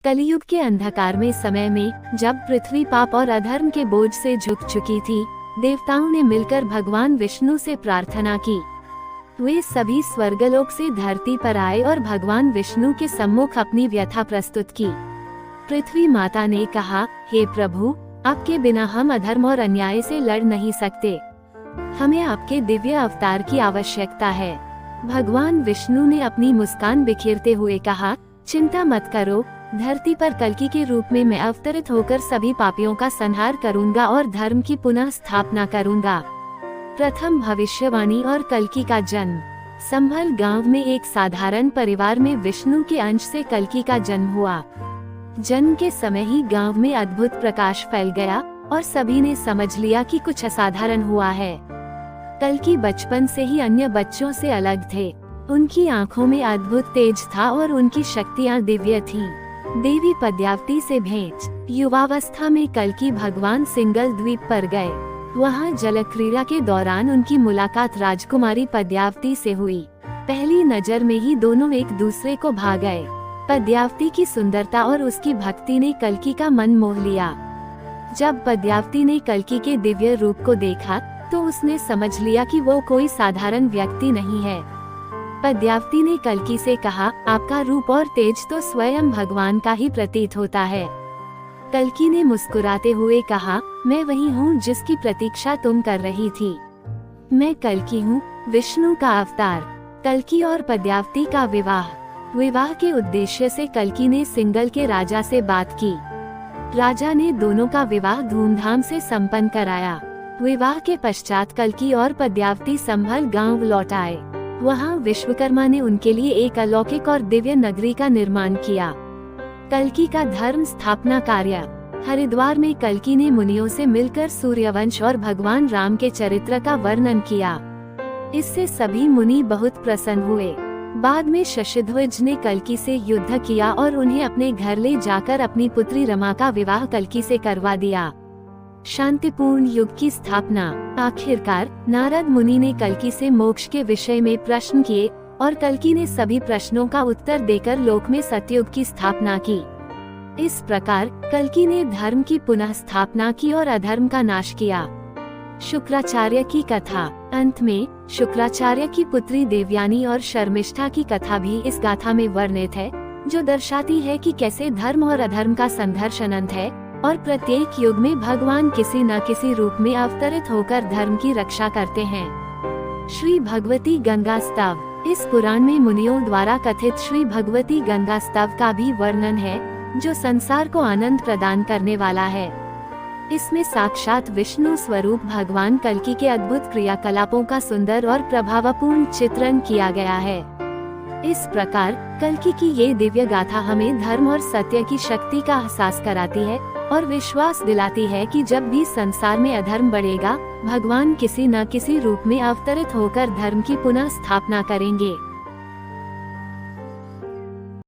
कलियुग के अंधकार में समय में जब पृथ्वी पाप और अधर्म के बोझ से झुक चुकी थी, देवताओं ने मिलकर भगवान विष्णु से प्रार्थना की। वे सभी स्वर्गलोक से धरती पर आए और भगवान विष्णु के सम्मुख अपनी व्यथा प्रस्तुत की। पृथ्वी माता ने कहा, हे प्रभु, आपके बिना हम अधर्म और अन्याय से लड़ नहीं सकते। हमें आपके दिव्य अवतार की आवश्यकता है। भगवान विष्णु ने अपनी मुस्कान बिखेरते हुए कहा, चिंता मत करो, धरती पर कल्कि के रूप में मैं अवतरित होकर सभी पापियों का संहार करूंगा और धर्म की पुनः स्थापना करूंगा। प्रथम भविष्यवाणी और कल्कि का जन्म। संभल गांव में एक साधारण परिवार में विष्णु के अंश से कल्कि का जन्म हुआ। जन्म के समय ही गांव में अद्भुत प्रकाश फैल गया और सभी ने समझ लिया कि कुछ असाधारण हुआ है। कल्कि बचपन से ही अन्य बच्चों से अलग थे। उनकी आंखों में अद्भुत तेज था और उनकी शक्तियां दिव्य थीं। देवी पद्यावती से भेंट। युवावस्था में कल्कि भगवान सिंगल द्वीप पर गए। वहां जल क्रीड़ा के दौरान उनकी मुलाकात राजकुमारी पद्यावती से हुई। पहली नजर में ही दोनों एक दूसरे को भा गए। पद्यावती की सुंदरता और उसकी भक्ति ने कल्कि का मन मोह लिया। जब पद्यावती ने कल्कि के दिव्य रूप को देखा तो उसने समझ लिया कि वो कोई साधारण व्यक्ति नहीं है। पद्यावती ने कल्कि से कहा, आपका रूप और तेज तो स्वयं भगवान का ही प्रतीत होता है। कल्कि ने मुस्कुराते हुए कहा, मैं वही हूँ जिसकी प्रतीक्षा तुम कर रही थी। मैं कल्कि हूँ, विष्णु का अवतार। कल्कि और पद्यावती का विवाह। विवाह के उद्देश्य से कल्कि ने सिंगल के राजा से बात की। राजा ने दोनों का विवाह धूमधाम से संपन्न कराया। विवाह के पश्चात कल्कि और पद्यावती संभल गांव लौट आए। वहां विश्वकर्मा ने उनके लिए एक अलौकिक और दिव्य नगरी का निर्माण किया। कल्कि का धर्म स्थापना कार्य। हरिद्वार में कल्कि ने मुनियों से मिलकर सूर्यवंश और भगवान राम के चरित्र का वर्णन किया। इससे सभी मुनि बहुत प्रसन्न हुए। बाद में शशिध्वज ने कल्कि से युद्ध किया और उन्हें अपने घर ले जाकर अपनी पुत्री रमा का विवाह कल्कि से करवा दिया। शांतिपूर्ण युग की स्थापना। आखिरकार नारद मुनि ने कल्कि से मोक्ष के विषय में प्रश्न किए और कल्कि ने सभी प्रश्नों का उत्तर देकर लोक में सतयुग की स्थापना की। इस प्रकार कल्कि ने धर्म की पुनः स्थापना की और अधर्म का नाश किया। शुक्राचार्य की कथा। अंत में शुक्राचार्य की पुत्री देवयानी और शर्मिष्ठा की कथा भी इस गाथा में वर्णित है, जो दर्शाती है कि कैसे धर्म और अधर्म का संघर्ष अनंत है और प्रत्येक युग में भगवान किसी न किसी रूप में अवतरित होकर धर्म की रक्षा करते हैं। श्री भगवती गंगा स्तव। इस पुराण में मुनियों द्वारा कथित श्री भगवती गंगा स्तव का भी वर्णन है, जो संसार को आनंद प्रदान करने वाला है। इसमें साक्षात विष्णु स्वरूप भगवान कल्कि के अद्भुत क्रियाकलापों का सुंदर और प्रभावपूर्ण चित्रण किया गया है। इस प्रकार कल्कि की ये दिव्य गाथा हमें धर्म और सत्य की शक्ति का एहसास कराती है और विश्वास दिलाती है कि जब भी संसार में अधर्म बढ़ेगा, भगवान किसी न किसी रूप में अवतरित होकर धर्म की पुनः स्थापना करेंगे।